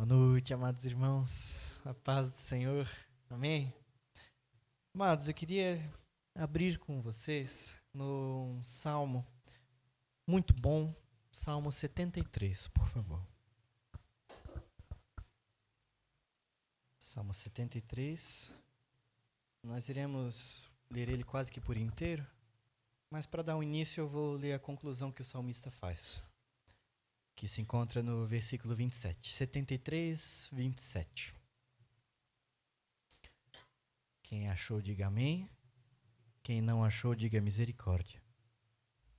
Boa noite, amados irmãos, a paz do Senhor, amém? Amados, eu queria abrir com vocês num salmo muito bom, Salmo 73, por favor. Salmo 73, nós iremos ler ele quase que por inteiro, mas para dar um início eu vou ler a conclusão que o salmista faz, que se encontra no versículo 27, 73, 27. Quem achou, diga amém. Quem não achou, diga misericórdia.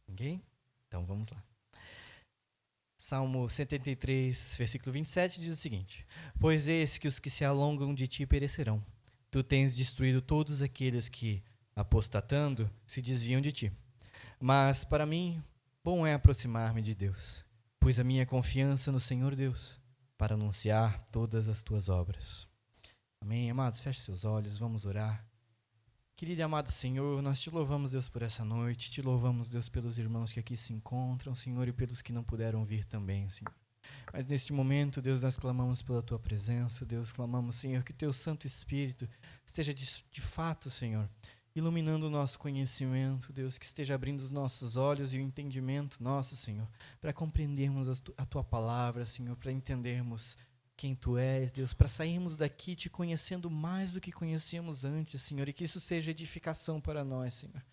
Ninguém? Então vamos lá. Salmo 73, versículo 27 diz o seguinte: Pois eis que os que se alongam de ti perecerão. Tu tens destruído todos aqueles que, apostatando, se desviam de ti. Mas para mim, bom é aproximar-me de Deus, pus a minha confiança no Senhor Deus, para anunciar todas as tuas obras. Amém, amados? Feche seus olhos, vamos orar. Querido e amado Senhor, nós te louvamos, Deus, por essa noite, te louvamos, Deus, pelos irmãos que aqui se encontram, Senhor, e pelos que não puderam vir também, Senhor. Mas neste momento, Deus, nós clamamos pela tua presença, Deus, clamamos, Senhor, que teu Santo Espírito esteja de fato, Senhor, iluminando o nosso conhecimento, Deus, que esteja abrindo os nossos olhos e o entendimento nosso, Senhor, para compreendermos a tua palavra, Senhor, para entendermos quem tu és, Deus, para sairmos daqui te conhecendo mais do que conhecíamos antes, Senhor, e que isso seja edificação para nós, Senhor.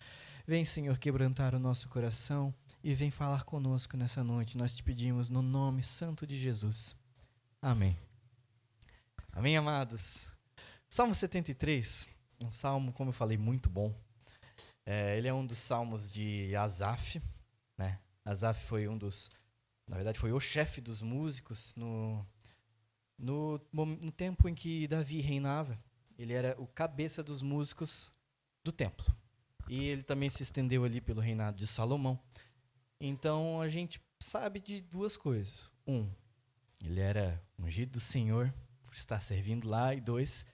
Vem, Senhor, quebrantar o nosso coração e vem falar conosco nessa noite. Nós te pedimos no nome santo de Jesus. Amém. Amém, amados. Salmo 73, um salmo, como eu falei, muito bom. Ele é um dos salmos de Asaf, né? Asaf foi na verdade, foi o chefe dos músicos no tempo em que Davi reinava. Ele era o cabeça dos músicos do templo. E ele também se estendeu ali pelo reinado de Salomão. Então a gente sabe de duas coisas. Ele era ungido do Senhor por estar servindo lá. E dois,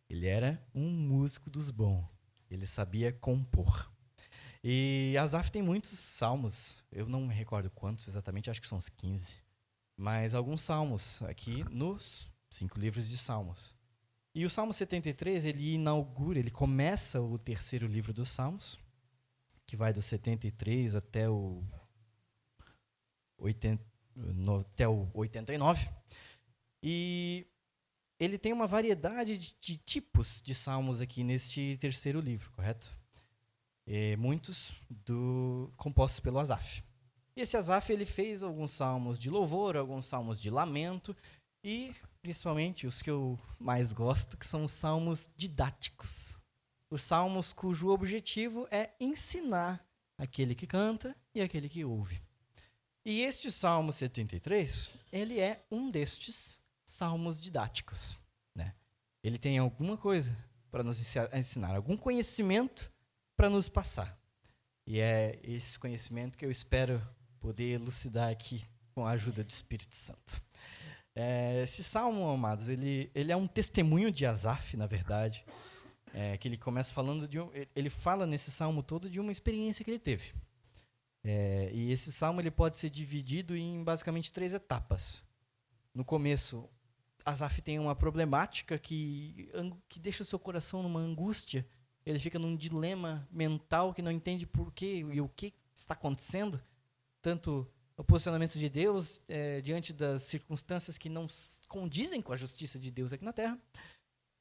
ele era um músico dos bons. Ele sabia compor. E Asaf tem muitos salmos. Eu não me recordo quantos exatamente, acho que são uns 15. Mas alguns salmos aqui nos 5 livros de salmos. E o Salmo 73, ele começa o terceiro livro dos salmos, que vai do 73 até o 89. E ele tem uma variedade de tipos de salmos aqui neste terceiro livro, correto? Muitos compostos pelo Asaf. E esse Asaf, ele fez alguns salmos de louvor, alguns salmos de lamento e, principalmente, os que eu mais gosto, que são os salmos didáticos. Os salmos cujo objetivo é ensinar aquele que canta e aquele que ouve. E este Salmo 73, ele é um destes salmos didáticos, né? Ele tem alguma coisa para nos ensinar, algum conhecimento para nos passar. E é esse conhecimento que eu espero poder elucidar aqui com a ajuda do Espírito Santo. Esse salmo, amados, ele é um testemunho de Asaf, na verdade, que ele começa falando ele fala nesse salmo todo de uma experiência que ele teve. E esse salmo ele pode ser dividido em basicamente 3 etapas. No começo, Asaf tem uma problemática que deixa o seu coração numa angústia. Ele fica num dilema mental que não entende por quê e o que está acontecendo. Tanto o posicionamento de Deus diante das circunstâncias que não condizem com a justiça de Deus aqui na terra.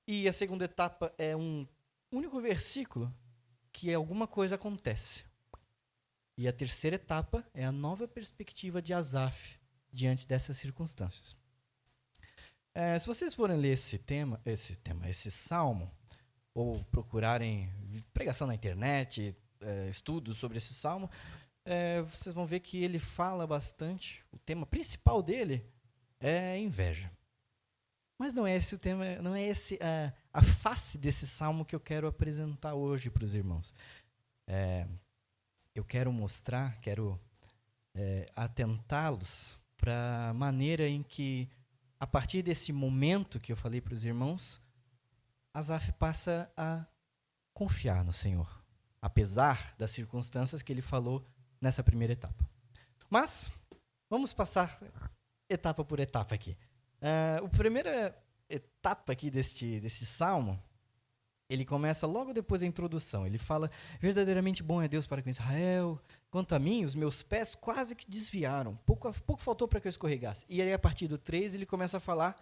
E a segunda etapa é um único versículo que alguma coisa acontece. E a terceira etapa é a nova perspectiva de Asaf diante dessas circunstâncias. Se vocês forem ler esse salmo, ou procurarem pregação na internet, estudos sobre esse salmo, vocês vão ver que ele fala bastante. O tema principal dele é inveja. Mas não é esse o tema, não é esse a face desse salmo que eu quero apresentar hoje para os irmãos. Eu quero mostrar, atentá-los para a maneira em que, a partir desse momento que eu falei para os irmãos, Asaf passa a confiar no Senhor, apesar das circunstâncias que ele falou nessa primeira etapa. Mas, vamos passar etapa por etapa aqui. A primeira etapa aqui desse salmo, ele começa logo depois da introdução. Ele fala, verdadeiramente bom é Deus para com Israel. Quanto a mim, os meus pés quase que desviaram. Pouco faltou para que eu escorregasse. E aí, a partir do 3, ele começa a falar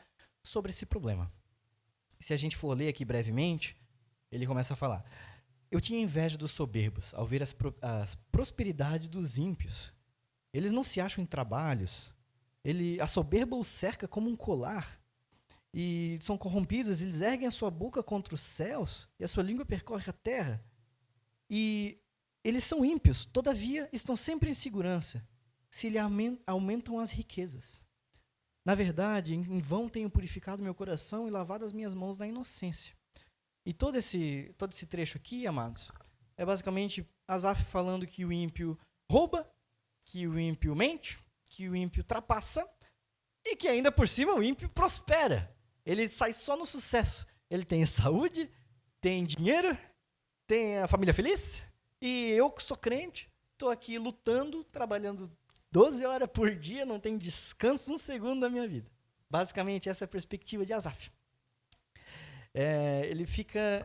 sobre esse problema. Se a gente for ler aqui brevemente, ele começa a falar, eu tinha inveja dos soberbos ao ver a prosperidade dos ímpios. Eles não se acham em trabalhos. A soberba os cerca como um colar. E são corrompidos, eles erguem a sua boca contra os céus, e a sua língua percorre a terra. E eles são ímpios, todavia estão sempre em segurança, se lhe aumentam as riquezas. Na verdade, em vão tenho purificado meu coração e lavado as minhas mãos na inocência. E todo esse trecho aqui, amados, é basicamente Asaf falando que o ímpio rouba, que o ímpio mente, que o ímpio trapassa, e que ainda por cima o ímpio prospera. Ele sai só no sucesso. Ele tem saúde, tem dinheiro, tem a família feliz. E eu que sou crente, estou aqui lutando, trabalhando 12 horas por dia, não tenho descanso um segundo da minha vida. Basicamente, essa é a perspectiva de Asaf. Ele fica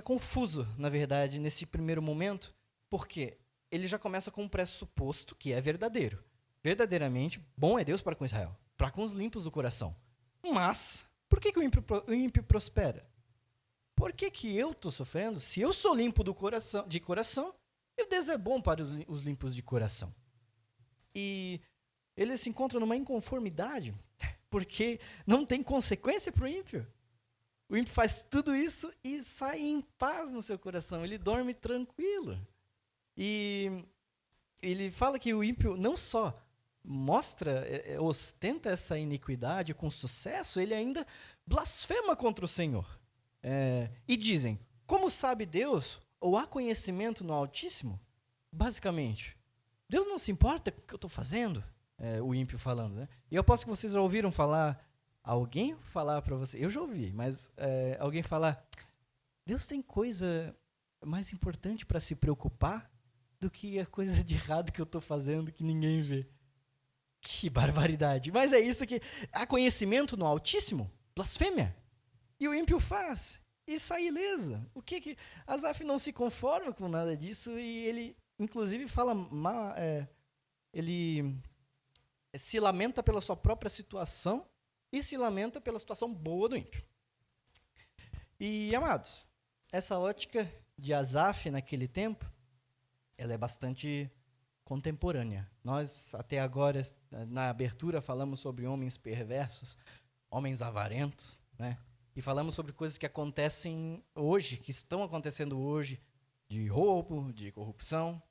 confuso, na verdade, nesse primeiro momento, porque ele já começa com um pressuposto que é verdadeiro. Verdadeiramente, bom é Deus para com Israel, para com os limpos do coração. Mas, por que o ímpio prospera? Por que eu estou sofrendo se eu sou limpo de coração e Deus é bom para os limpos de coração? E ele se encontra numa inconformidade, porque não tem consequência para o ímpio. O ímpio faz tudo isso e sai em paz no seu coração, ele dorme tranquilo. E ele fala que o ímpio não só ostenta essa iniquidade com sucesso, ele ainda blasfema contra o Senhor. E dizem, como sabe Deus, ou há conhecimento no Altíssimo? Basicamente, Deus não se importa com o que eu estou fazendo, o ímpio falando, né? E eu aposto que vocês já ouviram alguém falar para você, eu já ouvi, mas alguém falar, Deus tem coisa mais importante para se preocupar do que a coisa de errado que eu estou fazendo que ninguém vê. Que barbaridade. Mas é isso que há conhecimento no Altíssimo, blasfêmia. E o ímpio faz e sai ileso. Asaf não se conforma com nada disso e ele, inclusive, ele se lamenta pela sua própria situação e se lamenta pela situação boa do ímpio. E, amados, essa ótica de Asaf naquele tempo, ela é bastante contemporânea. Nós, até agora, na abertura, falamos sobre homens perversos, homens avarentos, né? E falamos sobre coisas que acontecem hoje, que estão acontecendo hoje, de roubo, de corrupção,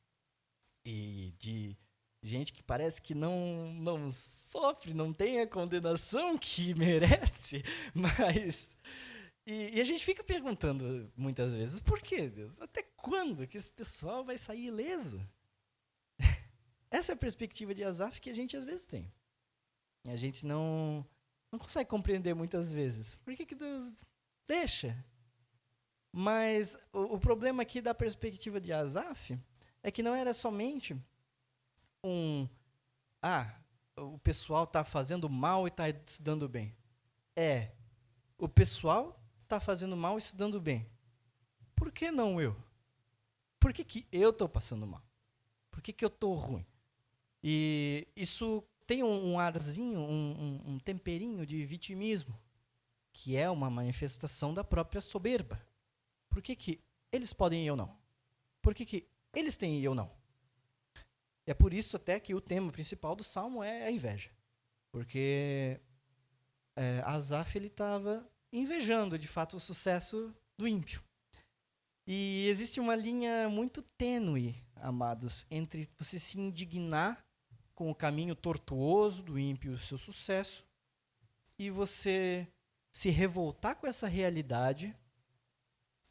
e de gente que parece que não sofre, não tem a condenação que merece, mas... E a gente fica perguntando muitas vezes, por que, Deus? Até quando que esse pessoal vai sair ileso? Essa é a perspectiva de Asaf que a gente às vezes tem. A gente não consegue compreender muitas vezes. Por que Deus deixa? Mas o problema aqui da perspectiva de Asaf é que não era somente o pessoal está fazendo mal e está se dando bem. O pessoal está fazendo mal e se dando bem. Por que não eu? Por que eu estou passando mal? Por que eu estou ruim? E isso tem um arzinho, um temperinho de vitimismo, que é uma manifestação da própria soberba. Por que eles podem e eu não? Por que eles têm e eu não? É por isso até que o tema principal do Salmo é a inveja. Porque Asaf estava invejando, de fato, o sucesso do ímpio. E existe uma linha muito tênue, amados, entre você se indignar com o caminho tortuoso do ímpio e o seu sucesso, e você se revoltar com essa realidade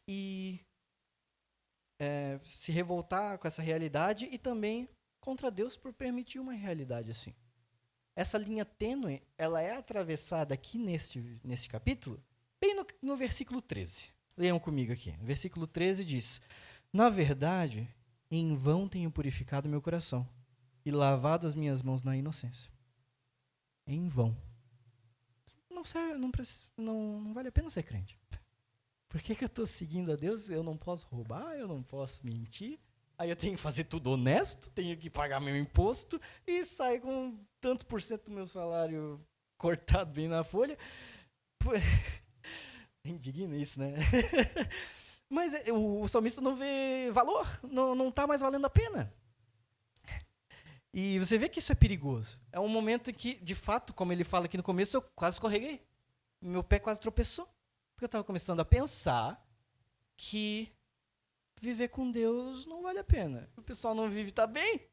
e também contra Deus por permitir uma realidade assim. Essa linha tênue, ela é atravessada aqui nesse capítulo, bem no versículo 13. Leiam comigo aqui. O versículo 13 diz, na verdade, em vão tenho purificado meu coração e lavado as minhas mãos na inocência. Em vão. Não vale a pena ser crente. Por que eu estou seguindo a Deus? Eu não posso roubar, eu não posso mentir. Aí eu tenho que fazer tudo honesto, tenho que pagar meu imposto e sair com tantos por cento do meu salário cortado bem na folha. Indigna isso, né? Mas o salmista não vê valor, não está mais valendo a pena. E você vê que isso é perigoso. É um momento em que, de fato, como ele fala aqui no começo, eu quase escorreguei. Meu pé quase tropeçou. Porque eu estava começando a pensar que viver com Deus não vale a pena. O pessoal não vive, tá bem.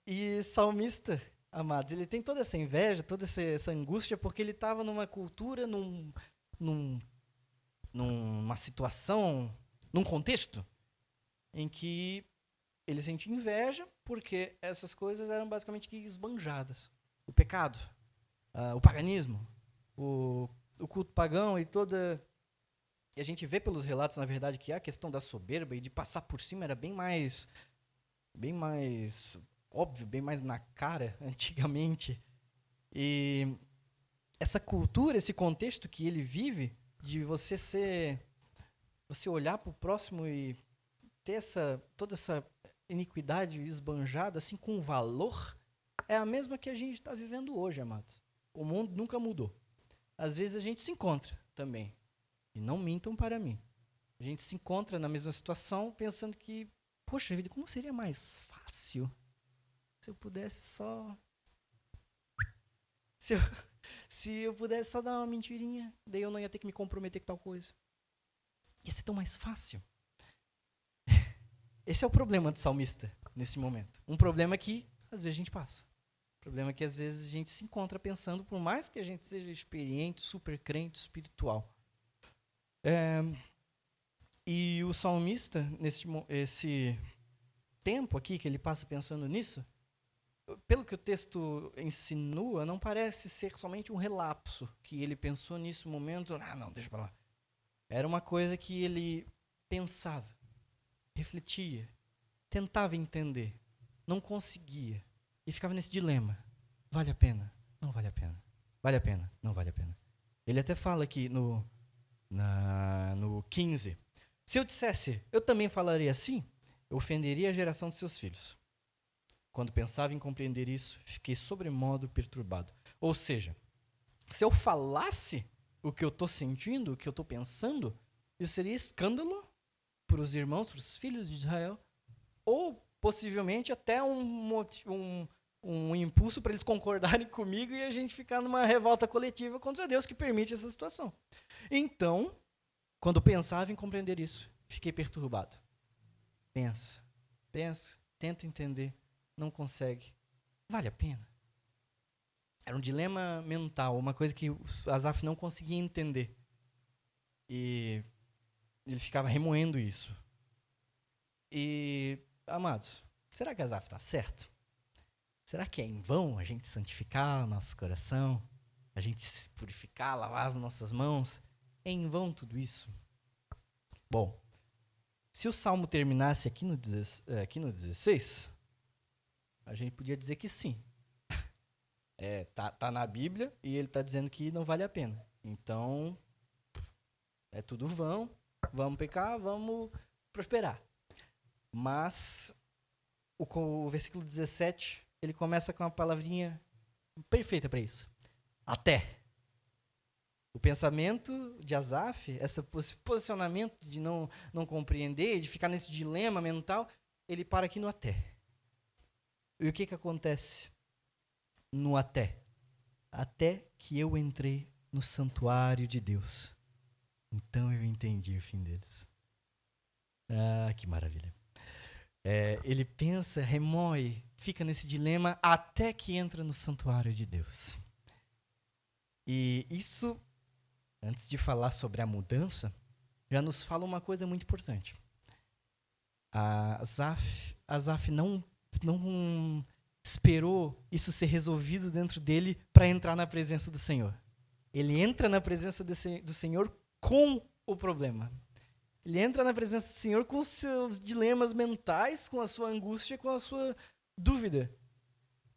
E salmista, amados, ele tem toda essa inveja, toda essa angústia, porque ele estava numa cultura, numa situação, num contexto em que ele sentia inveja porque essas coisas eram basicamente esbanjadas. O pecado, o paganismo, o culto pagão e toda... E a gente vê pelos relatos, na verdade, que a questão da soberba e de passar por cima era bem mais óbvio, bem mais na cara antigamente. E essa cultura, esse contexto que ele vive, de você olhar para o próximo e ter toda essa iniquidade esbanjada assim com valor, é a mesma que a gente está vivendo hoje, amados. O mundo nunca mudou. Às vezes a gente se encontra também. E não mintam para mim. A gente se encontra na mesma situação pensando que, poxa vida, como seria mais fácil se eu pudesse só... Se eu pudesse só dar uma mentirinha, daí eu não ia ter que me comprometer com tal coisa. Ia ser tão mais fácil. Esse é o problema do salmista, nesse momento. Um problema que, às vezes, a gente passa. Um problema que, às vezes, a gente se encontra pensando, por mais que a gente seja experiente, super crente, espiritual. E o salmista, esse tempo aqui que ele passa pensando nisso, pelo que o texto insinua, não parece ser somente um relapso, que ele pensou nisso momento, não, deixa pra lá. Era uma coisa que ele pensava, refletia, tentava entender, não conseguia, e ficava nesse dilema. Vale a pena? Não vale a pena. Vale a pena? Não vale a pena. Ele até fala aqui no 15, se eu dissesse, eu também falaria assim, eu ofenderia a geração de seus filhos. Quando pensava em compreender isso, fiquei sobremodo perturbado. Ou seja, se eu falasse o que eu estou sentindo, o que eu estou pensando, isso seria escândalo para os irmãos, para os filhos de Israel, ou possivelmente até um impulso para eles concordarem comigo e a gente ficar numa revolta coletiva contra Deus que permite essa situação. Então, quando pensava em compreender isso, fiquei perturbado. Pensa, tenta entender, não consegue. Vale a pena? Era um dilema mental, uma coisa que Asaf não conseguia entender. E ele ficava remoendo isso. E, amados, será que Asaf está certo? Será que é em vão a gente santificar o nosso coração? A gente se purificar, lavar as nossas mãos? É em vão tudo isso? Bom, se o Salmo terminasse aqui no 16, a gente podia dizer que sim. Tá na Bíblia e ele está dizendo que não vale a pena. Então, é tudo vão, vamos pecar, vamos prosperar. Mas, o versículo 17, ele começa com uma palavrinha perfeita para isso. Até. O pensamento de Asaf, esse posicionamento de não compreender, de ficar nesse dilema mental, ele para aqui no até. E o que acontece no até? Até que eu entrei no santuário de Deus. Então eu entendi o fim deles. Ah, que maravilha. Ele pensa, remoe, fica nesse dilema até que entra no santuário de Deus. E isso, antes de falar sobre a mudança, já nos fala uma coisa muito importante. Asaf não esperou isso ser resolvido dentro dele para entrar na presença do Senhor. Ele entra na presença do Senhor com o problema. Ele entra na presença do Senhor com os seus dilemas mentais, com a sua angústia, com a sua dúvida,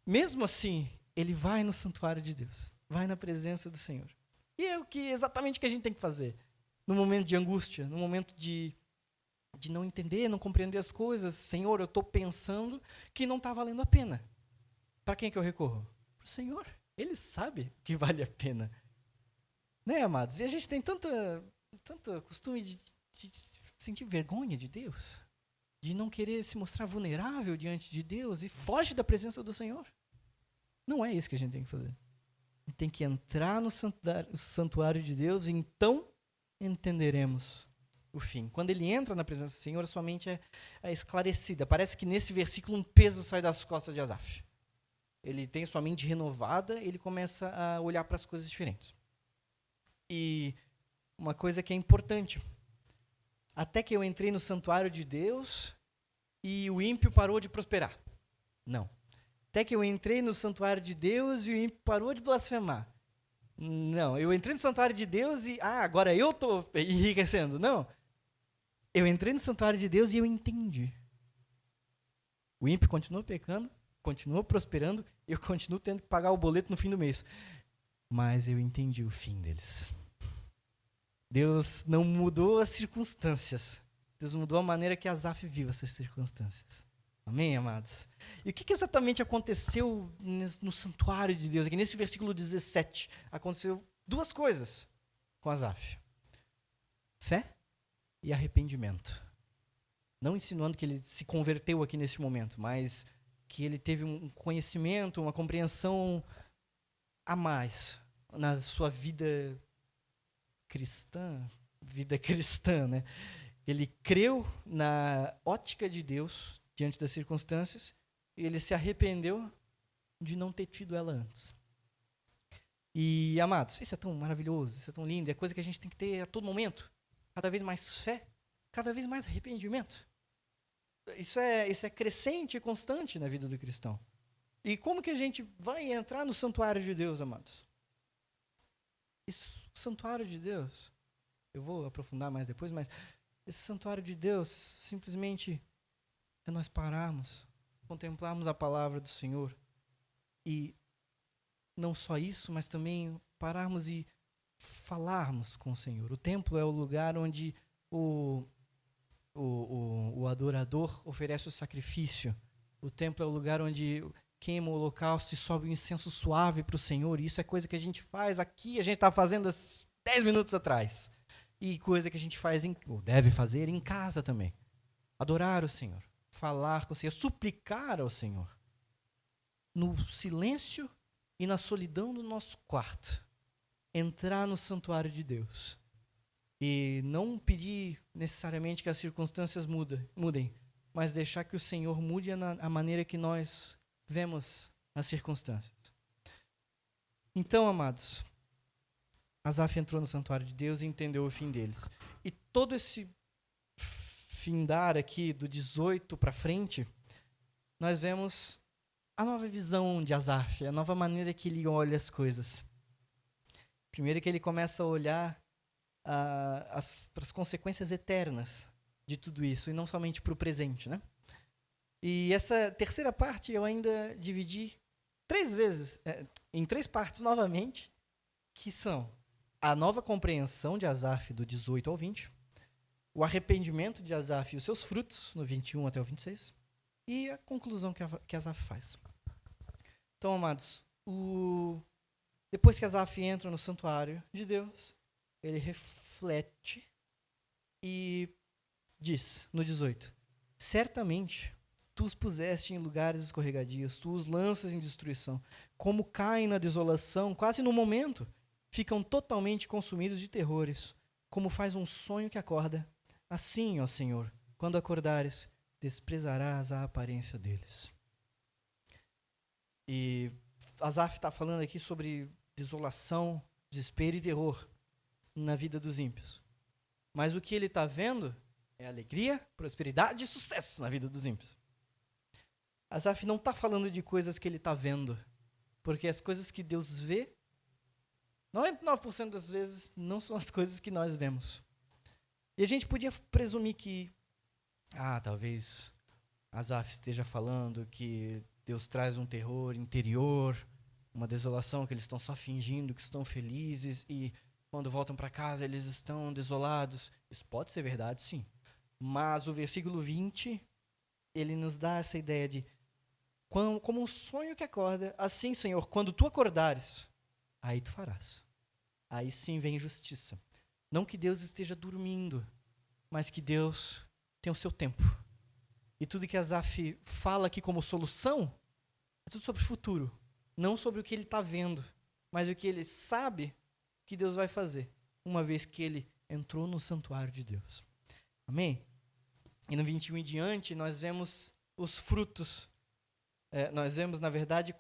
mesmo assim, ele vai no santuário de Deus, vai na presença do Senhor. E é exatamente o que a gente tem que fazer no momento de angústia, no momento de não entender, não compreender as coisas. Senhor, eu estou pensando que não está valendo a pena. Para quem que eu recorro? Para o Senhor. Ele sabe que vale a pena. Né, amados? E a gente tem tanto costume de sentir vergonha de Deus, de não querer se mostrar vulnerável diante de Deus e foge da presença do Senhor. Não é isso que a gente tem que fazer. A gente tem que entrar no santuário de Deus e então entenderemos o fim. Quando ele entra na presença do Senhor, sua mente é esclarecida. Parece que nesse versículo um peso sai das costas de Asaf. Ele tem sua mente renovada, ele começa a olhar para as coisas diferentes. E uma coisa que é importante, até que eu entrei no santuário de Deus e o ímpio parou de prosperar. Não. Até que eu entrei no santuário de Deus e o ímpio parou de blasfemar. Não, eu entrei no santuário de Deus e agora eu estou enriquecendo. Não. Eu entrei no santuário de Deus e eu entendi. O ímpio continuou pecando, continuou prosperando, e eu continuo tendo que pagar o boleto no fim do mês. Mas eu entendi o fim deles. Deus não mudou as circunstâncias. Deus mudou a maneira que Asaf viu essas circunstâncias. Amém, amados? E o que exatamente aconteceu no santuário de Deus? Aqui nesse versículo 17, aconteceu duas coisas com Asaf. Fé e arrependimento. Não insinuando que ele se converteu aqui nesse momento, mas que ele teve um conhecimento, uma compreensão a mais na sua vida cristã, né? Ele creu na ótica de Deus diante das circunstâncias e ele se arrependeu de não ter tido ela antes. E, amados, isso é tão maravilhoso, isso é tão lindo, é coisa que a gente tem que ter a todo momento. Cada vez mais fé, cada vez mais arrependimento. Isso é crescente e constante na vida do cristão. E como que a gente vai entrar no santuário de Deus, amados? O santuário de Deus, eu vou aprofundar mais depois, mas esse santuário de Deus simplesmente é nós pararmos, contemplarmos a palavra do Senhor e não só isso, mas também pararmos e falarmos com o Senhor. O templo é o lugar onde o adorador oferece o sacrifício. O templo é o lugar onde queima o holocausto e sobe um incenso suave para o Senhor. E isso é coisa que a gente faz aqui, a gente está fazendo há 10 minutos atrás. E coisa que a gente faz, ou deve fazer em casa também. Adorar o Senhor, falar com o Senhor, suplicar ao Senhor. No silêncio e na solidão do nosso quarto. Entrar no santuário de Deus. E não pedir necessariamente que as circunstâncias mudem, mas deixar que o Senhor mude a maneira que nós vemos as circunstâncias. Então, amados, Asaf entrou no santuário de Deus e entendeu o fim deles. E todo esse findar aqui, do 18 para frente, nós vemos a nova visão de Asaf, a nova maneira que ele olha as coisas. Primeiro que ele começa a olhar para as consequências eternas de tudo isso, e não somente para o presente, né? E essa terceira parte eu ainda dividi 3 vezes, em 3 partes novamente, que são a nova compreensão de Asaf do 18 ao 20, o arrependimento de Asaf e os seus frutos, no 21 até o 26, e a conclusão que Asaf faz. Então, amados, depois que Asaf entra no santuário de Deus, ele reflete e diz, no 18, certamente tu os puseste em lugares escorregadios, tu os lanças em destruição, como caem na desolação, quase no momento, ficam totalmente consumidos de terrores, como faz um sonho que acorda. Assim, ó Senhor, quando acordares, desprezarás a aparência deles. E Asaf está falando aqui sobre desolação, desespero e terror na vida dos ímpios. Mas o que ele está vendo é alegria, prosperidade e sucesso na vida dos ímpios. Asaf não está falando de coisas que ele está vendo, porque as coisas que Deus vê, 99% das vezes, não são as coisas que nós vemos. E a gente podia presumir que, talvez Asaf esteja falando que Deus traz um terror interior, uma desolação que eles estão só fingindo que estão felizes e quando voltam para casa eles estão desolados. Isso pode ser verdade, sim. Mas o versículo 20, ele nos dá essa ideia de como um sonho que acorda, assim, Senhor, quando tu acordares, aí tu farás. Aí sim vem justiça. Não que Deus esteja dormindo, mas que Deus tem o seu tempo. E tudo que Asaf fala aqui como solução é tudo sobre o futuro. Não sobre o que ele está vendo, mas o que ele sabe que Deus vai fazer, uma vez que ele entrou no santuário de Deus. Amém? E no 21 em diante, nós vemos os frutos. Nós vemos, na verdade,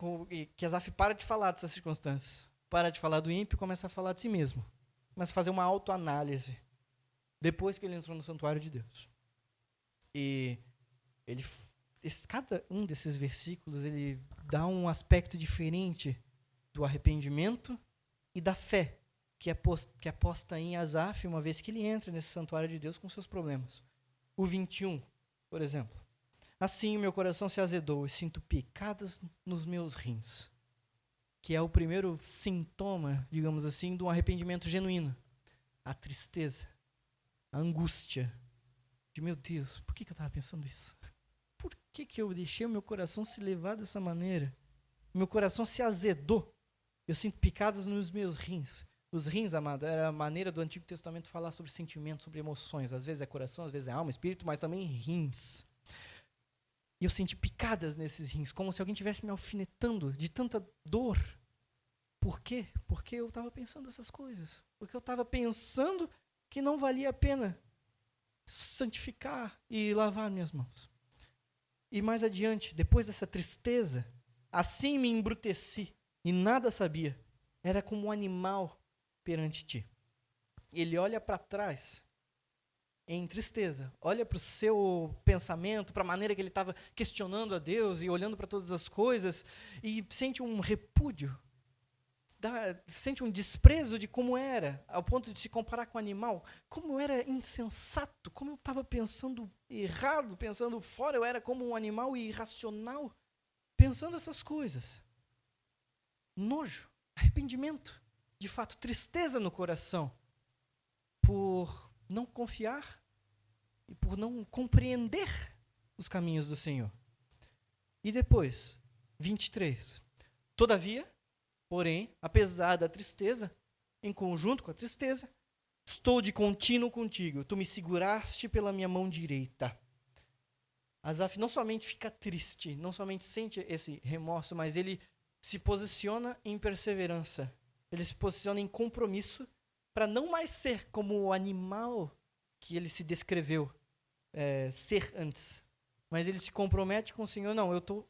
que Asaf para de falar dessas circunstâncias. Para de falar do ímpio e começa a falar de si mesmo. Começa a fazer uma autoanálise. Depois que ele entrou no santuário de Deus. E cada um desses versículos, ele dá um aspecto diferente do arrependimento e da fé que é posta em Asaf, uma vez que ele entra nesse santuário de Deus com seus problemas. O 21, por exemplo. Assim o meu coração se azedou e sinto picadas nos meus rins. Que é o primeiro sintoma, digamos assim, de um arrependimento genuíno. A tristeza, a angústia. De meu Deus, por que eu estava pensando isso? Por que eu deixei o meu coração se levar dessa maneira? Meu coração se azedou. Eu sinto picadas nos meus rins. Os rins, amado, era a maneira do Antigo Testamento falar sobre sentimentos, sobre emoções. Às vezes é coração, às vezes é alma, espírito, mas também rins. E eu senti picadas nesses rins, como se alguém estivesse me alfinetando de tanta dor. Por quê? Porque eu estava pensando essas coisas. Porque eu estava pensando que não valia a pena santificar e lavar minhas mãos. E mais adiante, depois dessa tristeza, assim me embruteci e nada sabia. Era como um animal perante ti. Ele olha para trás em tristeza, olha para o seu pensamento, para a maneira que ele estava questionando a Deus e olhando para todas as coisas e sente um repúdio, sente um desprezo de como era, ao ponto de se comparar com o animal, como eu era insensato, como eu estava pensando errado, pensando fora, eu era como um animal irracional, pensando essas coisas. Nojo, arrependimento, de fato, tristeza no coração, por não confiar e por não compreender os caminhos do Senhor. E depois, 23. Todavia, porém, apesar da tristeza, em conjunto com a tristeza, estou de contínuo contigo. Tu me seguraste pela minha mão direita. Asaf não somente fica triste, não somente sente esse remorso, mas ele se posiciona em perseverança. Ele se posiciona em compromisso para não mais ser como o animal que ele se descreveu ser antes. Mas ele se compromete com o Senhor, não, eu estou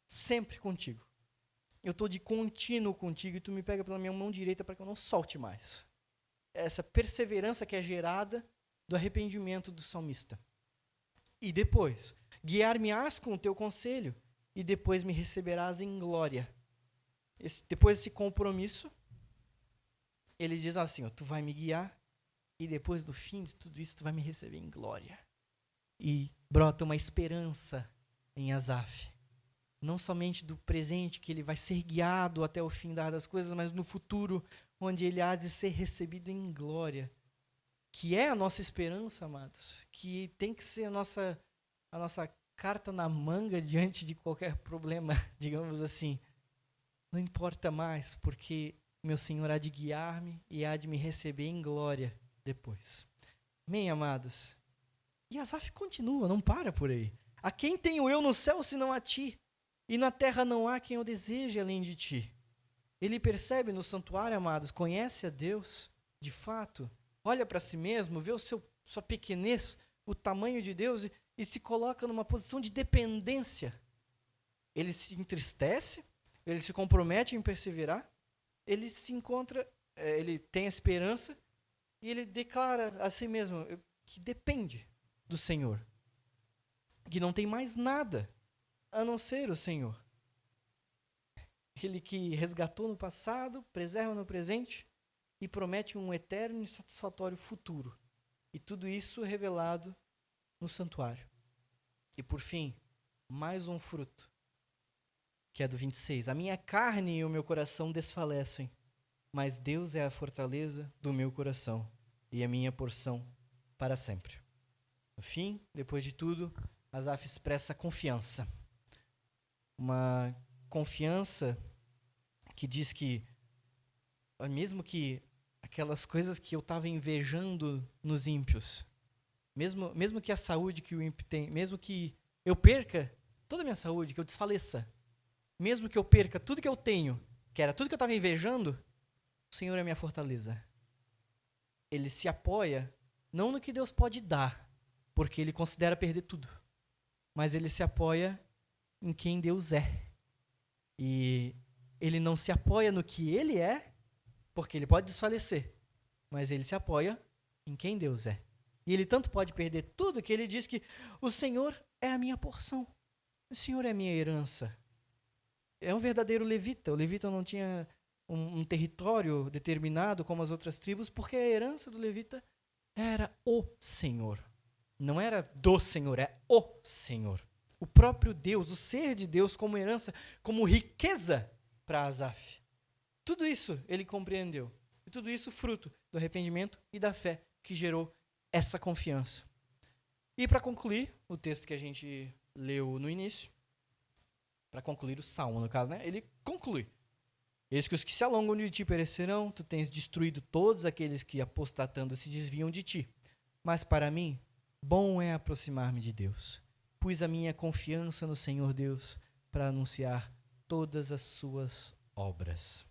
sempre contigo. Eu estou de contínuo contigo e tu me pega pela minha mão direita para que eu não solte mais. Essa perseverança que é gerada do arrependimento do salmista. E depois, guiar-me-ás com o teu conselho e depois me receberás em glória. Depois desse compromisso, ele diz assim, tu vai me guiar e depois do fim de tudo isso tu vai me receber em glória. E brota uma esperança em Asaf. Não somente do presente, que ele vai ser guiado até o fim das coisas, mas no futuro, onde ele há de ser recebido em glória. Que é a nossa esperança, amados. Que tem que ser a nossa carta na manga diante de qualquer problema, digamos assim. Não importa mais, porque meu Senhor há de guiar-me e há de me receber em glória depois. Amém, amados? E Asaf continua, não para por aí. A quem tenho eu no céu senão a ti? E na terra não há quem eu deseje além de ti. Ele percebe no santuário, amados, conhece a Deus, de fato, olha para si mesmo, vê sua pequenez, o tamanho de Deus e se coloca numa posição de dependência. Ele se entristece, ele se compromete em perseverar, ele se encontra, ele tem a esperança e ele declara a si mesmo que depende do Senhor, que não tem mais nada a não ser o Senhor. Ele que resgatou no passado, preserva no presente e promete um eterno e satisfatório futuro. E tudo isso revelado no santuário. E por fim, mais um fruto que é do 26. A minha carne e o meu coração desfalecem, mas Deus é a fortaleza do meu coração e a minha porção para sempre. No fim, depois de tudo, Asaf expressa confiança. Uma confiança que diz que, mesmo que aquelas coisas que eu estava invejando nos ímpios, mesmo que a saúde que o ímpio tem, mesmo que eu perca toda a minha saúde, que eu desfaleça, mesmo que eu perca tudo que eu tenho, que era tudo que eu estava invejando, o Senhor é minha fortaleza. Ele se apoia não no que Deus pode dar, porque ele considera perder tudo, mas ele se apoia em quem Deus é. E ele não se apoia no que ele é, porque ele pode desfalecer, mas ele se apoia em quem Deus é. E ele tanto pode perder tudo que ele diz que o Senhor é a minha porção, o Senhor é a minha herança. É um verdadeiro levita. O levita não tinha um território determinado como as outras tribos, porque a herança do levita era o Senhor. Não era do Senhor, é o Senhor. O próprio Deus, o ser de Deus como herança, como riqueza para Asaf. Tudo isso ele compreendeu. E tudo isso fruto do arrependimento e da fé que gerou essa confiança. E para concluir, o texto que a gente leu no início, para concluir o salmo, no caso, né? Ele conclui: eis que os que se alongam de ti perecerão, tu tens destruído todos aqueles que apostatando se desviam de ti. Mas para mim, bom é aproximar-me de Deus. Pus a minha confiança no Senhor Deus para anunciar todas as suas obras.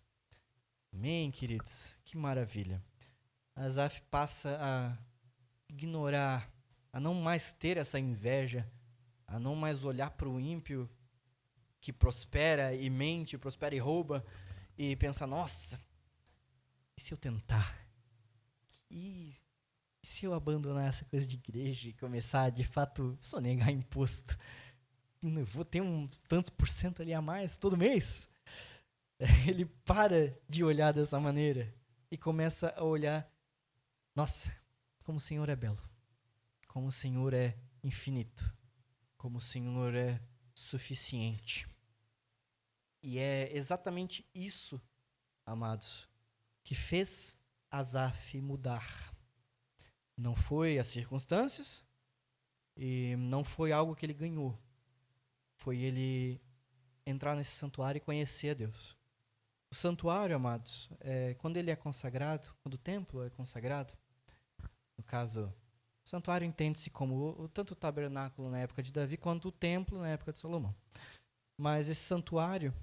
Amém, queridos? Que maravilha. Asaf passa a ignorar, a não mais ter essa inveja, a não mais olhar para o ímpio que prospera e mente, prospera e rouba, e pensar, nossa, e se eu tentar? E se eu abandonar essa coisa de igreja e começar, de fato, sonegar imposto? Eu vou ter tantos por cento ali a mais todo mês? Ele para de olhar dessa maneira e começa a olhar, nossa, como o Senhor é belo, como o Senhor é infinito, como o Senhor é suficiente. E é exatamente isso, amados, que fez Asaf mudar. Não foi as circunstâncias e não foi algo que ele ganhou. Foi ele entrar nesse santuário e conhecer a Deus. O santuário, amados, quando ele é consagrado, quando o templo é consagrado, no caso, o santuário entende-se como tanto o tabernáculo na época de Davi, quanto o templo na época de Salomão. Mas esse santuário,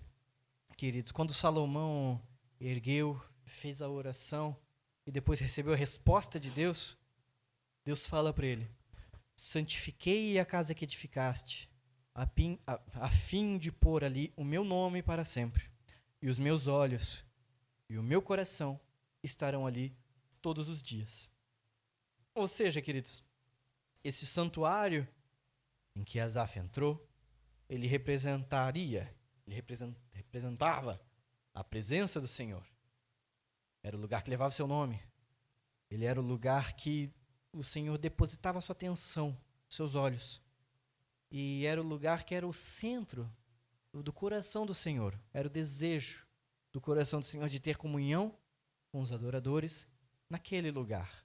queridos, quando Salomão ergueu, fez a oração e depois recebeu a resposta de Deus, Deus fala para ele: santifiquei a casa que edificaste, a fim de pôr ali o meu nome para sempre, e os meus olhos e o meu coração estarão ali todos os dias. Ou seja, queridos, esse santuário em que Asaf entrou, ele representava a presença do Senhor. Era o lugar que levava o seu nome. Ele era o lugar que o Senhor depositava a sua atenção, seus olhos. E era o lugar que era o centro do coração do Senhor. Era o desejo do coração do Senhor de ter comunhão com os adoradores naquele lugar,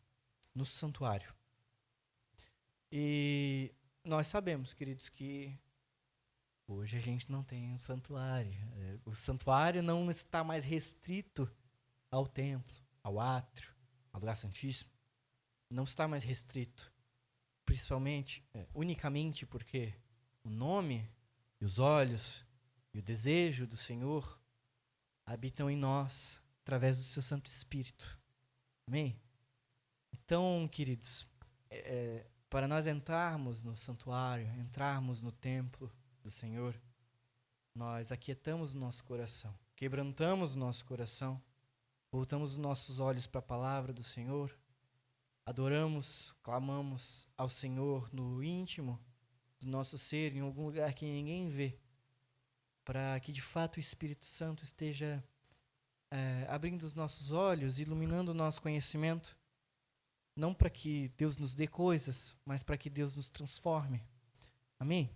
no santuário. E nós sabemos, queridos, que hoje a gente não tem um santuário. O santuário não está mais restrito ao templo, ao átrio, ao lugar santíssimo. Não está mais restrito, principalmente, unicamente porque o nome e os olhos e o desejo do Senhor habitam em nós através do seu Santo Espírito. Amém? Então, queridos, para nós entrarmos no santuário, entrarmos no templo do Senhor, nós aquietamos o nosso coração, quebrantamos o nosso coração, voltamos os nossos olhos para a palavra do Senhor, adoramos, clamamos ao Senhor no íntimo do nosso ser, em algum lugar que ninguém vê, para que de fato o Espírito Santo esteja abrindo os nossos olhos, iluminando o nosso conhecimento, não para que Deus nos dê coisas, mas para que Deus nos transforme. Amém?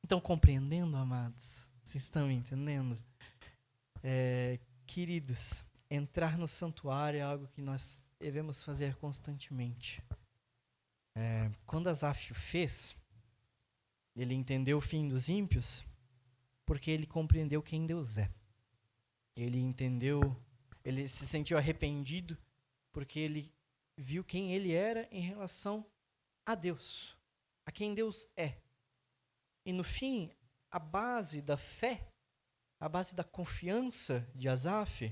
Então, compreendendo, amados, Vocês estão me entendendo? Queridos, entrar no santuário é algo que nós devemos fazer constantemente. Quando Asaf fez, ele entendeu o fim dos ímpios porque ele compreendeu quem Deus é. Ele se sentiu arrependido porque ele viu quem ele era em relação a Deus, a quem Deus é. E no fim, a base da fé, a base da confiança de Asaf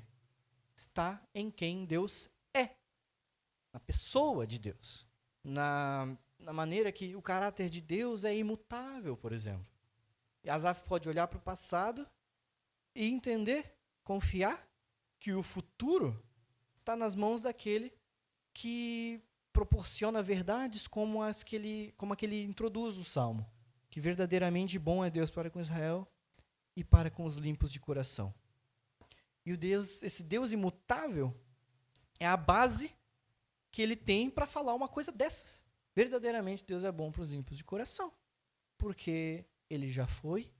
está em quem Deus é, na pessoa de Deus, na maneira que o caráter de Deus é imutável, por exemplo. E Asaf pode olhar para o passado e entender, confiar que o futuro está nas mãos daquele que proporciona verdades como a que ele introduz o Salmo, que verdadeiramente bom é Deus para com Israel e para com os limpos de coração. E esse Deus imutável é a base que ele tem para falar uma coisa dessas. Verdadeiramente Deus é bom para os limpos de coração, porque ele já foi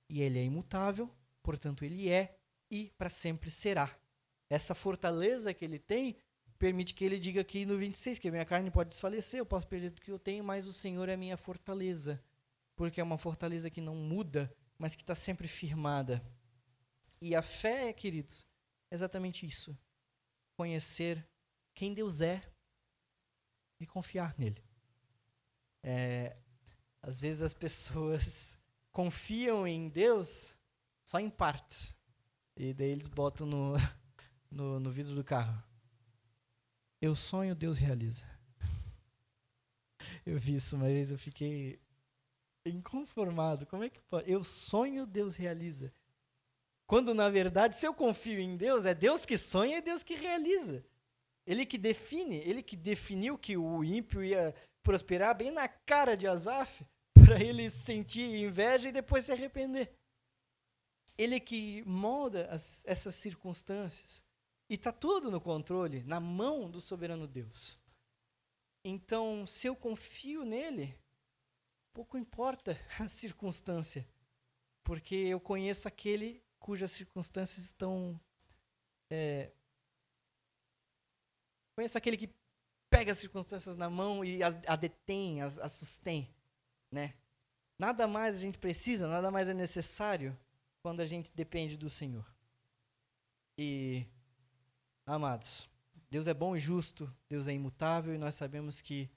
e ele é imutável, portanto ele é e para sempre será. Essa fortaleza que ele tem permite que ele diga aqui no 26 que a minha carne pode desfalecer, eu posso perder tudo que eu tenho, mas o Senhor é a minha fortaleza, porque é uma fortaleza que não muda, mas que está sempre firmada. E a fé, queridos, é exatamente isso. Conhecer quem Deus é e confiar nele. Às vezes as pessoas confiam em Deus só em partes. E daí eles botam no vidro do carro: eu sonho, Deus realiza. Eu vi isso uma vez, eu fiquei inconformado. Como é que pode? Eu sonho, Deus realiza. Quando, na verdade, se eu confio em Deus, é Deus que sonha e Deus que realiza. Ele que define, ele que definiu que o ímpio ia prosperar bem na cara de Asaf, para ele sentir inveja e depois se arrepender. Ele que molda essas circunstâncias. E está tudo no controle, na mão do soberano Deus. Então, se eu confio nele, pouco importa a circunstância, porque eu conheço aquele cujas circunstâncias estão... conheço aquele que pega as circunstâncias na mão e a detém, a sustém, né? Nada mais a gente precisa, nada mais é necessário quando a gente depende do Senhor. E, amados, Deus é bom e justo, Deus é imutável e nós sabemos que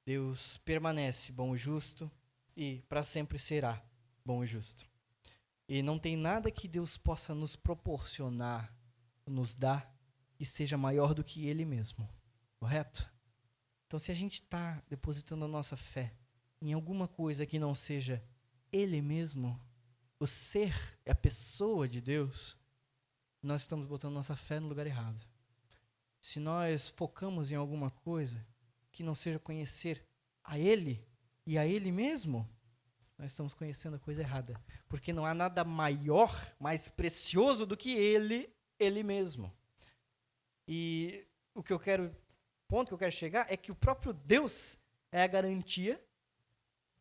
Deus permanece bom e justo e para sempre será bom e justo. E não tem nada que Deus possa nos proporcionar, nos dar, que seja maior do que Ele mesmo, correto? Então, se a gente está depositando a nossa fé em alguma coisa que não seja Ele mesmo, o ser, a pessoa de Deus, nós estamos botando nossa fé no lugar errado. Se nós focamos em alguma coisa que não seja conhecer a Ele e a Ele mesmo, nós estamos conhecendo a coisa errada. Porque não há nada maior, mais precioso do que Ele mesmo. E o ponto que eu quero chegar é que o próprio Deus é a garantia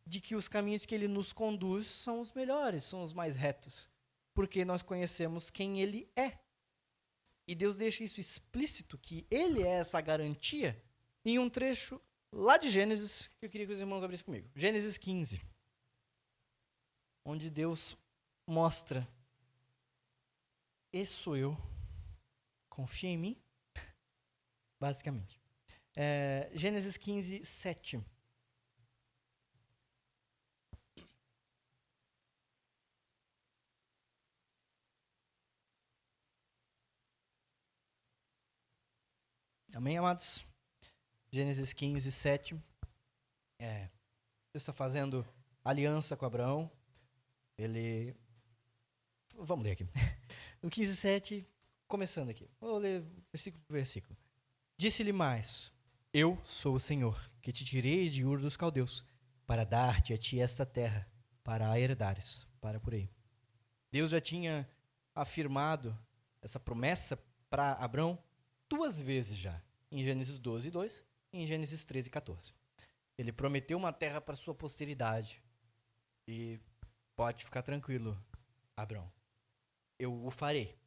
de que os caminhos que Ele nos conduz são os melhores, são os mais retos. Porque nós conhecemos quem Ele é. E Deus deixa isso explícito, que Ele é essa garantia, em um trecho lá de Gênesis, que eu queria que os irmãos abrissem comigo. Gênesis 15. Onde Deus mostra: esse sou eu, confia em mim, basicamente. Gênesis 15, 7. Amém, amados? Gênesis 15, 7. Deus está fazendo aliança com Abraão. Vamos ler aqui. No 15, 7, começando aqui. Vou ler versículo por versículo. Disse-lhe mais: eu sou o Senhor, que te tirei de Ur dos Caldeus, para dar-te a ti esta terra, para a herdares. Para por aí. Deus já tinha afirmado essa promessa para Abraão 2 vezes já, em Gênesis 12, 2 e em Gênesis 13, 14. Ele prometeu uma terra para sua posteridade. E pode ficar tranquilo, Abrão. Eu o farei.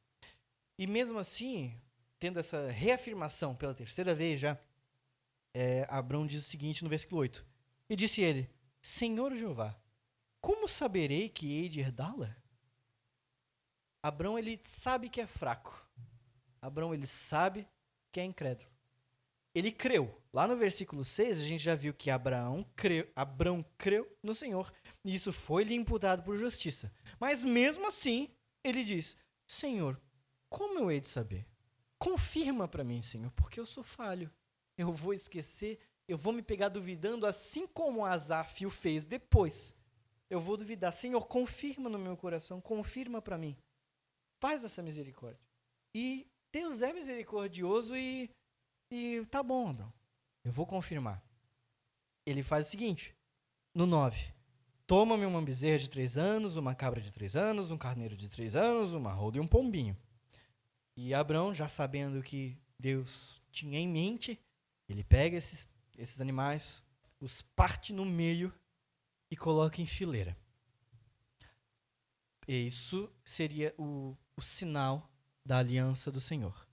E mesmo assim, tendo essa reafirmação pela terceira vez já, Abrão diz o seguinte no versículo 8. E disse ele, Senhor Jeová, como saberei que hei de herdá-la? Abrão, ele sabe que é fraco. Abrão, ele sabe que é incrédulo. Ele creu. Lá no versículo 6, a gente já viu que Abrão creu no Senhor. E isso foi-lhe imputado por justiça. Mas mesmo assim, ele diz, Senhor, como eu hei de saber? Confirma para mim, Senhor, porque eu sou falho. Eu vou esquecer, eu vou me pegar duvidando, assim como Asaf o fez depois. Eu vou duvidar. Senhor, confirma no meu coração, confirma para mim. Faz essa misericórdia. E Deus é misericordioso e tá bom, Abrão. Eu vou confirmar. Ele faz o seguinte, no 9. Toma-me uma bezerra de 3 anos, uma cabra de 3 anos, um carneiro de 3 anos, uma rola e um pombinho. E Abrão, já sabendo que Deus tinha em mente, ele pega esses animais, os parte no meio e coloca em fileira. E isso seria o sinal da aliança do Senhor.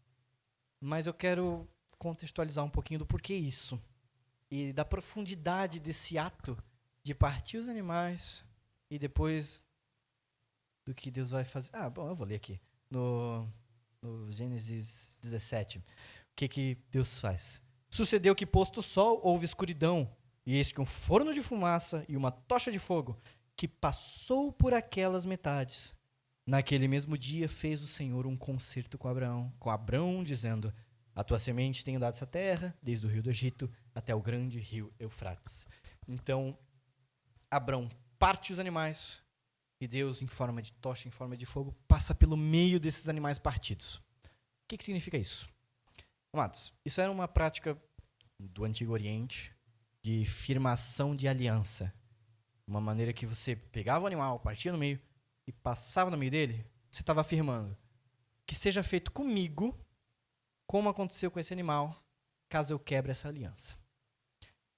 Mas eu quero contextualizar um pouquinho do porquê isso. E da profundidade desse ato de partir os animais e depois do que Deus vai fazer. Bom, eu vou ler aqui. No Gênesis 17. O que Deus faz? Sucedeu que, posto o sol, houve escuridão, e eis que um forno de fumaça e uma tocha de fogo, que passou por aquelas metades. Naquele mesmo dia fez o Senhor um concerto com Abrão, dizendo, a tua semente tenho dado essa terra, desde o rio do Egito até o grande rio Eufrates. Então, Abrão parte os animais, e Deus, em forma de tocha, em forma de fogo, passa pelo meio desses animais partidos. O que significa isso? Amados, isso era uma prática do Antigo Oriente de firmação de aliança. Uma maneira que você pegava o animal, partia no meio e passava no meio dele, você estava afirmando que seja feito comigo como aconteceu com esse animal, caso eu quebre essa aliança.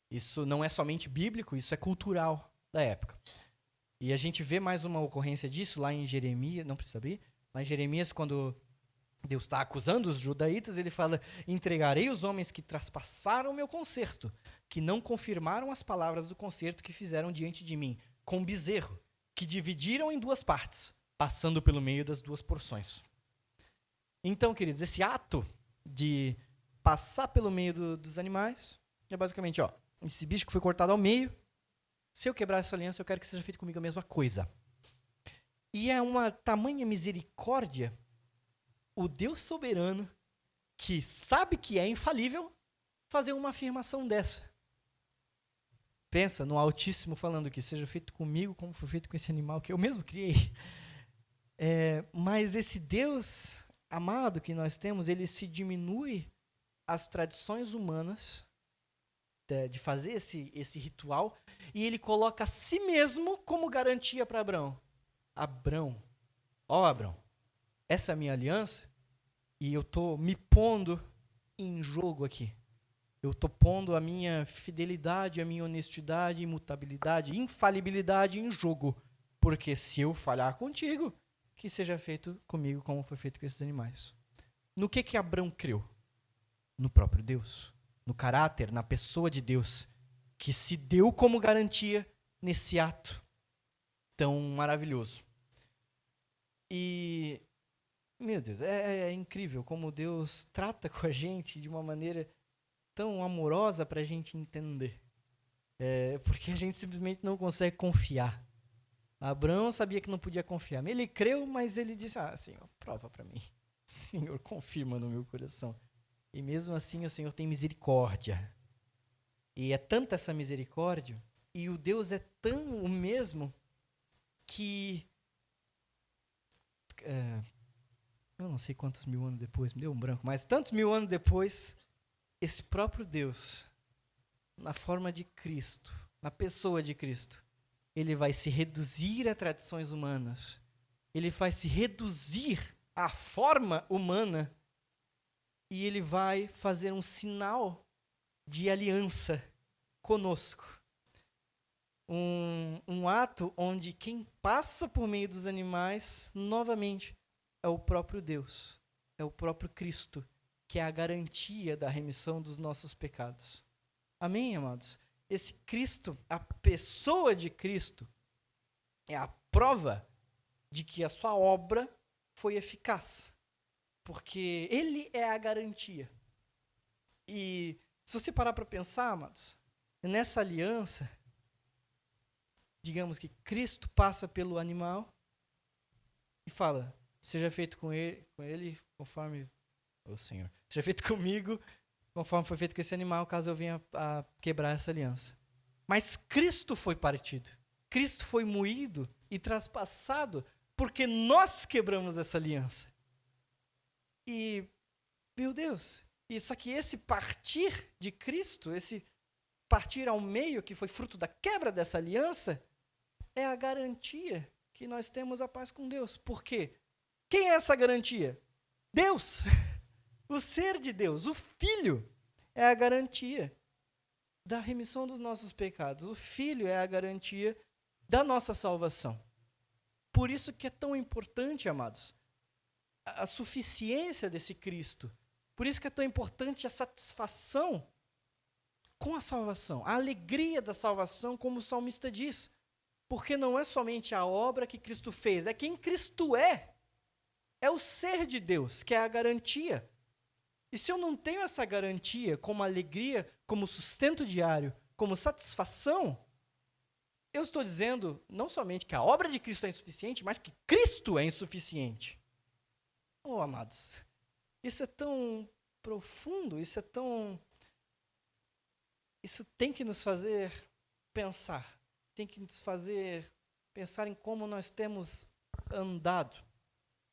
Isso não é somente bíblico, isso é cultural da época. E a gente vê mais uma ocorrência disso lá em Jeremias, não precisa abrir, lá em Jeremias, quando Deus está acusando os judaítas, ele fala, entregarei os homens que traspassaram o meu concerto, que não confirmaram as palavras do concerto que fizeram diante de mim, com bezerro, que dividiram em 2 partes, passando pelo meio das 2 porções. Então, queridos, esse ato de passar pelo meio dos animais é basicamente, esse bicho que foi cortado ao meio, se eu quebrar essa aliança, eu quero que seja feito comigo a mesma coisa. E é uma tamanha misericórdia o Deus soberano, que sabe que é infalível, fazer uma afirmação dessa. Pensa no Altíssimo falando que seja feito comigo como foi feito com esse animal que eu mesmo criei. Mas esse Deus amado que nós temos, ele se diminui às tradições humanas de fazer esse ritual e ele coloca a si mesmo como garantia para Abrão. Abrão, essa é a minha aliança e eu estou me pondo em jogo aqui. Eu estou pondo a minha fidelidade, a minha honestidade, imutabilidade, infalibilidade em jogo. Porque se eu falhar contigo, que seja feito comigo como foi feito com esses animais. No que Abrão creu? No próprio Deus. No caráter, na pessoa de Deus, que se deu como garantia nesse ato tão maravilhoso. E, meu Deus, é incrível como Deus trata com a gente de uma maneira tão amorosa para a gente entender. Porque a gente simplesmente não consegue confiar. Abraão sabia que não podia confiar. Ele creu, mas ele disse, Senhor, prova para mim. Senhor, confirma no meu coração. E mesmo assim o Senhor tem misericórdia. E é tanta essa misericórdia, e o Deus é tão o mesmo, que eu não sei quantos mil anos depois, me deu um branco, mas tantos mil anos depois, esse próprio Deus, na forma de Cristo, na pessoa de Cristo, ele vai se reduzir a tradições humanas, ele vai se reduzir à forma humana, e ele vai fazer um sinal de aliança conosco. um ato onde quem passa por meio dos animais, novamente, é o próprio Deus, é o próprio Cristo, que é a garantia da remissão dos nossos pecados. Amém, amados? Esse Cristo, a pessoa de Cristo, é a prova de que a sua obra foi eficaz, porque ele é a garantia. E se você parar para pensar, amados, nessa aliança, digamos que Cristo passa pelo animal e fala, seja feito com ele conforme o Senhor. Seja feito comigo conforme foi feito com esse animal, caso eu venha a quebrar essa aliança. Mas Cristo foi partido. Cristo foi moído e traspassado porque nós quebramos essa aliança. E, meu Deus, só que esse partir de Cristo, esse partir ao meio, que foi fruto da quebra dessa aliança, é a garantia que nós temos a paz com Deus. Por quê? Quem é essa garantia? Deus! O ser de Deus, o Filho, é a garantia da remissão dos nossos pecados. O Filho é a garantia da nossa salvação. Por isso que é tão importante, amados, a suficiência desse Cristo. Por isso que é tão importante a satisfação com a salvação, a alegria da salvação, como o salmista diz. Porque não é somente a obra que Cristo fez, é quem Cristo é. É o ser de Deus, que é a garantia. E se eu não tenho essa garantia como alegria, como sustento diário, como satisfação, eu estou dizendo não somente que a obra de Cristo é insuficiente, mas que Cristo é insuficiente. Oh, amados, isso é tão profundo, isso tem que nos fazer pensar, tem que nos fazer pensar em como nós temos andado.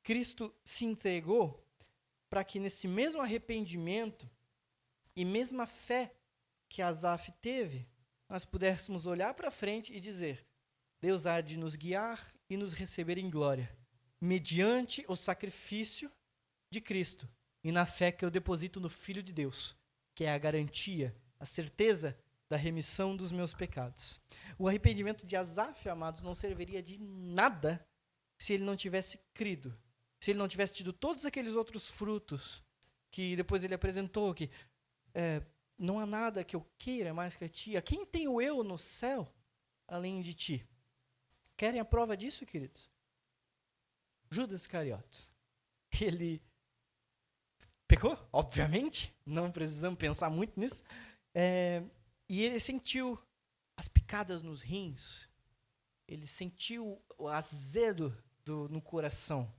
Cristo se entregou para que nesse mesmo arrependimento e mesma fé que Asaf teve, nós pudéssemos olhar para frente e dizer, Deus há de nos guiar e nos receber em glória, mediante o sacrifício de Cristo e na fé que eu deposito no Filho de Deus, que é a garantia, a certeza da remissão dos meus pecados. O arrependimento de Asaf, amados, não serviria de nada se ele não tivesse crido, se ele não tivesse tido todos aqueles outros frutos que depois ele apresentou, que não há nada que eu queira mais que a ti. A quem tenho eu no céu além de ti? Querem a prova disso, queridos? Judas Iscariotes. Ele pecou, obviamente, não precisamos pensar muito nisso. E ele sentiu as picadas nos rins, ele sentiu o azedo no coração.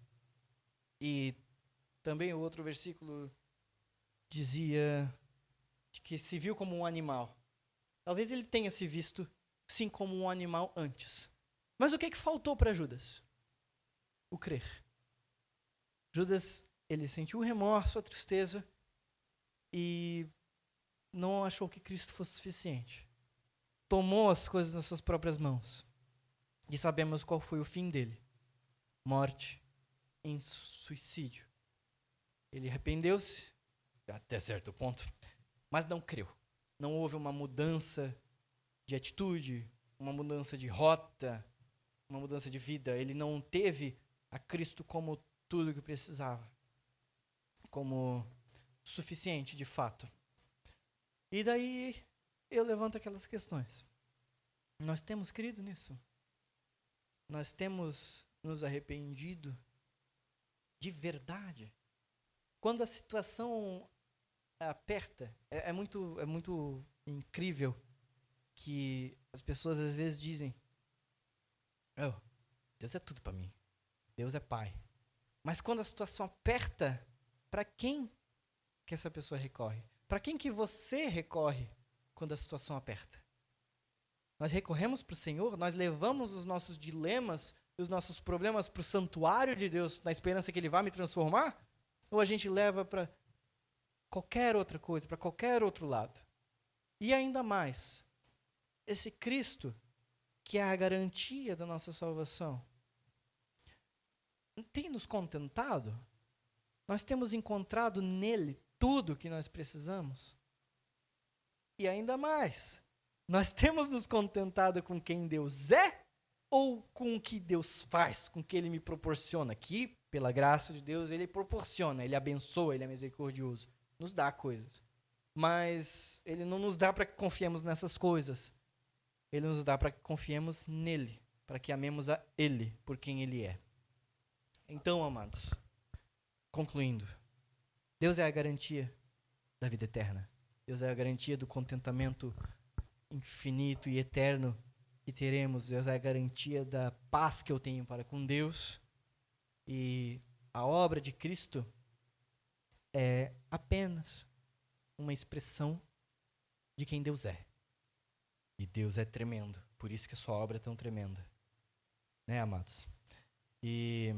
E também o outro versículo dizia que se viu como um animal. Talvez ele tenha se visto, sim, como um animal antes. Mas o que faltou para Judas? O crer. Judas, ele sentiu o remorso, a tristeza, e não achou que Cristo fosse suficiente. Tomou as coisas nas suas próprias mãos. E sabemos qual foi o fim dele. Morte em suicídio. Ele arrependeu-se, até certo ponto, mas não creu. Não houve uma mudança de atitude, uma mudança de rota, uma mudança de vida. Ele não teve a Cristo como tudo o que precisava, como suficiente de fato. E daí eu levanto aquelas questões. Nós temos crido nisso? Nós temos nos arrependido de verdade? Quando a situação aperta, é muito incrível que as pessoas às vezes dizem, Deus é tudo para mim, Deus é pai. Mas quando a situação aperta, para quem que essa pessoa recorre? Para quem que você recorre quando a situação aperta? Nós recorremos para o Senhor, nós levamos os nossos dilemas, os nossos problemas para o santuário de Deus, na esperança que Ele vá me transformar? Ou a gente leva para qualquer outra coisa, para qualquer outro lado? E ainda mais, esse Cristo, que é a garantia da nossa salvação, tem nos contentado? Nós temos encontrado nele tudo o que nós precisamos? E ainda mais, Nós temos nos contentado com quem Deus é ou com o que Deus faz, com o que Ele me proporciona? Que, pela graça de Deus, Ele proporciona, Ele abençoa, Ele é misericordioso, nos dá coisas. Mas Ele não nos dá para que confiemos nessas coisas. Ele nos dá para que confiemos nele, para que amemos a Ele por quem Ele é. Então, amados, concluindo, Deus é a garantia da vida eterna. Deus é a garantia do contentamento infinito e eterno que teremos. Deus é a garantia da paz que eu tenho para com Deus. E a obra de Cristo é apenas uma expressão de quem Deus é. E Deus é tremendo. Por isso que a sua obra é tão tremenda. Né, amados? E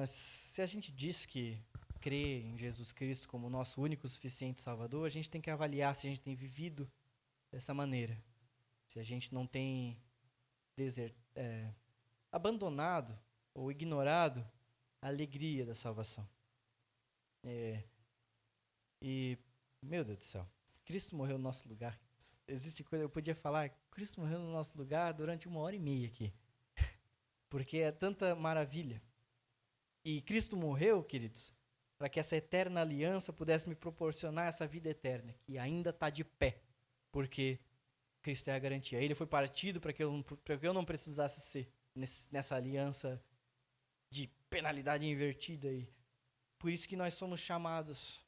se a gente diz que crê em Jesus Cristo como nosso único e suficiente Salvador, a gente tem que avaliar se a gente tem vivido dessa maneira. Se a gente não tem abandonado ou ignorado a alegria da salvação. Meu Deus do céu, Cristo morreu no nosso lugar. Existe coisa, eu podia falar, Cristo morreu no nosso lugar durante 1h30 aqui. Porque é tanta maravilha. E Cristo morreu, queridos, para que essa eterna aliança pudesse me proporcionar essa vida eterna, que ainda está de pé, porque Cristo é a garantia. Ele foi partido para que eu não precisasse ser nessa aliança de penalidade invertida. E por isso que nós somos chamados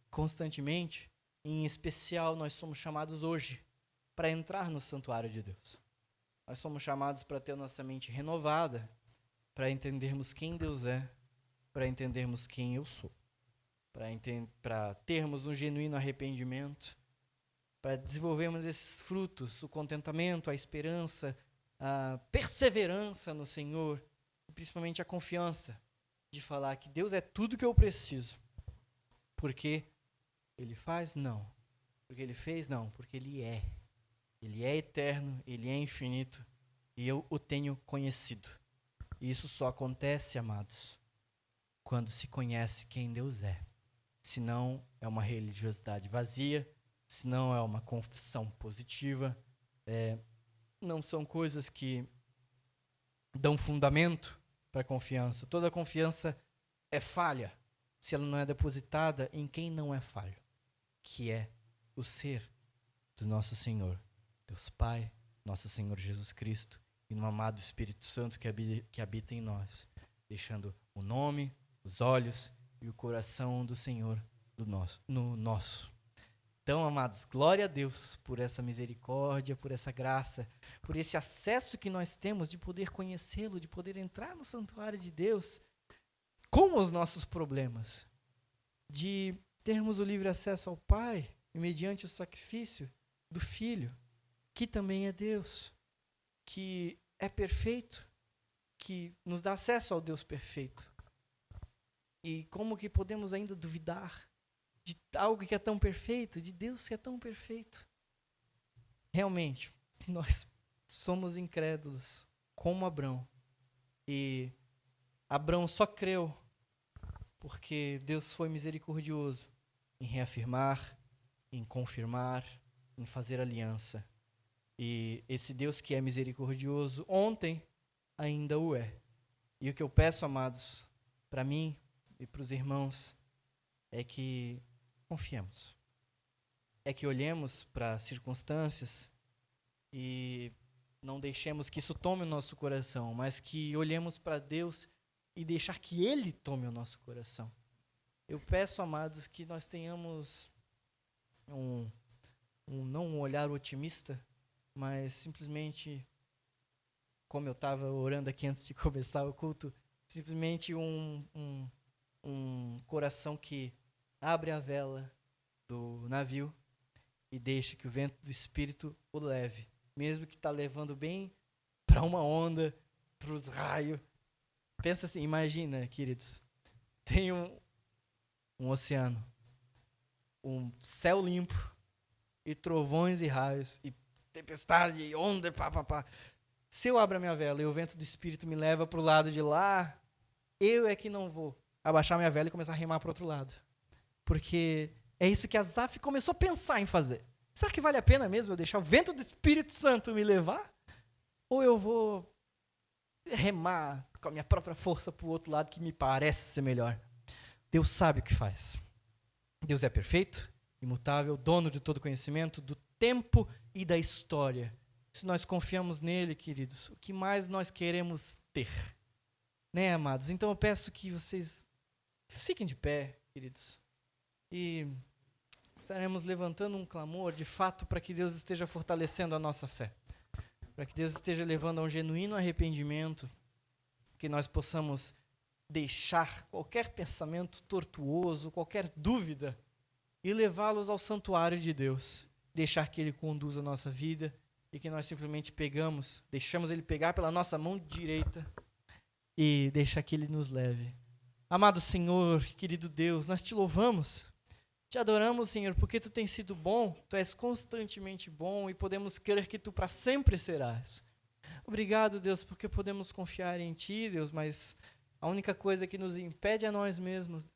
constantemente, em especial nós somos chamados hoje para entrar no santuário de Deus. Nós somos chamados para ter nossa mente renovada, para entendermos quem Deus é, para entendermos quem eu sou, para termos um genuíno arrependimento, para desenvolvermos esses frutos, o contentamento, a esperança, a perseverança no Senhor, e principalmente a confiança de falar que Deus é tudo que eu preciso. Porque Ele faz? Não. Porque Ele fez? Não. Porque Ele é. Ele é eterno, Ele é infinito, e eu o tenho conhecido. E isso só acontece, amados, quando se conhece quem Deus é. Senão é uma religiosidade vazia, senão é uma confissão positiva, não são coisas que dão fundamento para a confiança. Toda confiança é falha se ela não é depositada em quem não é falho, que é o ser do nosso Senhor, Deus Pai, nosso Senhor Jesus Cristo, e no amado Espírito Santo que habita em nós, deixando o nome, os olhos e o coração do Senhor no nosso. Então, amados, glória a Deus por essa misericórdia, por essa graça, por esse acesso que nós temos de poder conhecê-lo, de poder entrar no santuário de Deus com os nossos problemas, de termos o livre acesso ao Pai, e mediante o sacrifício do Filho, que também é Deus, que é perfeito, que nos dá acesso ao Deus perfeito. E como que podemos ainda duvidar de algo que é tão perfeito, de Deus que é tão perfeito? Realmente, nós somos incrédulos, como Abrão. E Abrão só creu porque Deus foi misericordioso em reafirmar, em confirmar, em fazer aliança. E esse Deus que é misericordioso, ontem ainda o é. E o que eu peço, amados, para mim e para os irmãos, é que confiemos. É que olhemos para as circunstâncias e não deixemos que isso tome o nosso coração, mas que olhemos para Deus e deixar que Ele tome o nosso coração. Eu peço, amados, que nós tenhamos não um olhar otimista, mas simplesmente, como eu estava orando aqui antes de começar o culto, simplesmente um coração que abre a vela do navio e deixa que o vento do Espírito o leve, mesmo que está levando bem para uma onda, para os raios. Pensa assim, imagina, queridos, tem um oceano, um céu limpo, e trovões e raios, e tempestade, e onda, pá. Se eu abro a minha vela e o vento do Espírito me leva para o lado de lá, eu é que não vou abaixar minha vela e começar a remar para o outro lado. Porque É isso que Asaf começou a pensar em fazer. Será que vale a pena mesmo eu deixar o vento do Espírito Santo me levar? Ou eu vou remar com a minha própria força para o outro lado que me parece ser melhor? Deus sabe o que faz. Deus é perfeito, imutável, dono de todo conhecimento, do tempo e da história. Se nós confiamos nele, queridos, o que mais nós queremos ter? Né, amados? Então eu peço que vocês fiquem de pé, queridos, e estaremos levantando um clamor, de fato, para que Deus esteja fortalecendo a nossa fé, para que Deus esteja levando a um genuíno arrependimento, que nós possamos deixar qualquer pensamento tortuoso, qualquer dúvida, e levá-los ao santuário de Deus, deixar que Ele conduza a nossa vida, e que nós simplesmente deixamos Ele pegar pela nossa mão direita, e deixar que Ele nos leve. Amado Senhor, querido Deus, nós te louvamos, te adoramos, Senhor, porque Tu tens sido bom, Tu és constantemente bom e podemos crer que Tu para sempre serás. Obrigado, Deus, porque podemos confiar em Ti, Deus, mas a única coisa que nos impede é nós mesmos.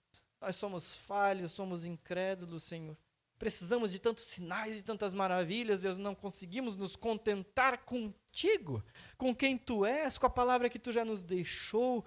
Nós somos falhos, somos incrédulos, Senhor. Precisamos de tantos sinais, de tantas maravilhas, Deus, não conseguimos nos contentar contigo, com quem Tu és, com a palavra que Tu já nos deixou,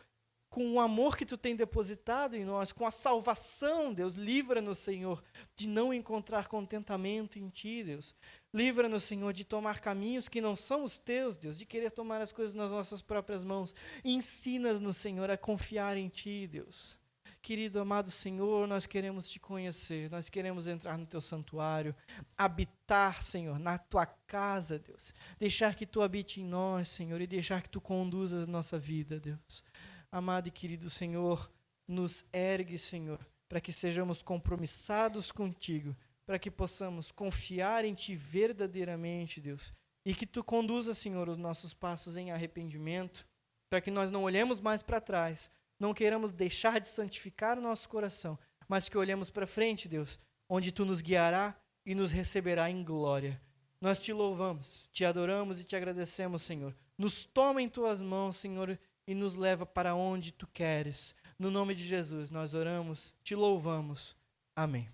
com o amor que Tu tem depositado em nós, com a salvação, Deus. Livra-nos, Senhor, de não encontrar contentamento em Ti, Deus. Livra-nos, Senhor, de tomar caminhos que não são os Teus, Deus, de querer tomar as coisas nas nossas próprias mãos. Ensina-nos, Senhor, a confiar em Ti, Deus. Querido, amado Senhor, nós queremos Te conhecer, nós queremos entrar no Teu santuário, habitar, Senhor, na Tua casa, Deus. Deixar que Tu habite em nós, Senhor, e deixar que Tu conduzas a nossa vida, Deus. Amado e querido Senhor, nos ergue, Senhor, para que sejamos compromissados contigo, para que possamos confiar em Ti verdadeiramente, Deus, e que Tu conduza, Senhor, os nossos passos em arrependimento, para que nós não olhemos mais para trás, não queiramos deixar de santificar o nosso coração, mas que olhemos para frente, Deus, onde Tu nos guiará e nos receberá em glória. Nós Te louvamos, Te adoramos e Te agradecemos, Senhor. Nos toma em Tuas mãos, Senhor, e nos leva para onde Tu queres. No nome de Jesus, nós oramos, Te louvamos. Amém.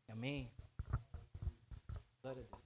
Amém. Glória a Deus.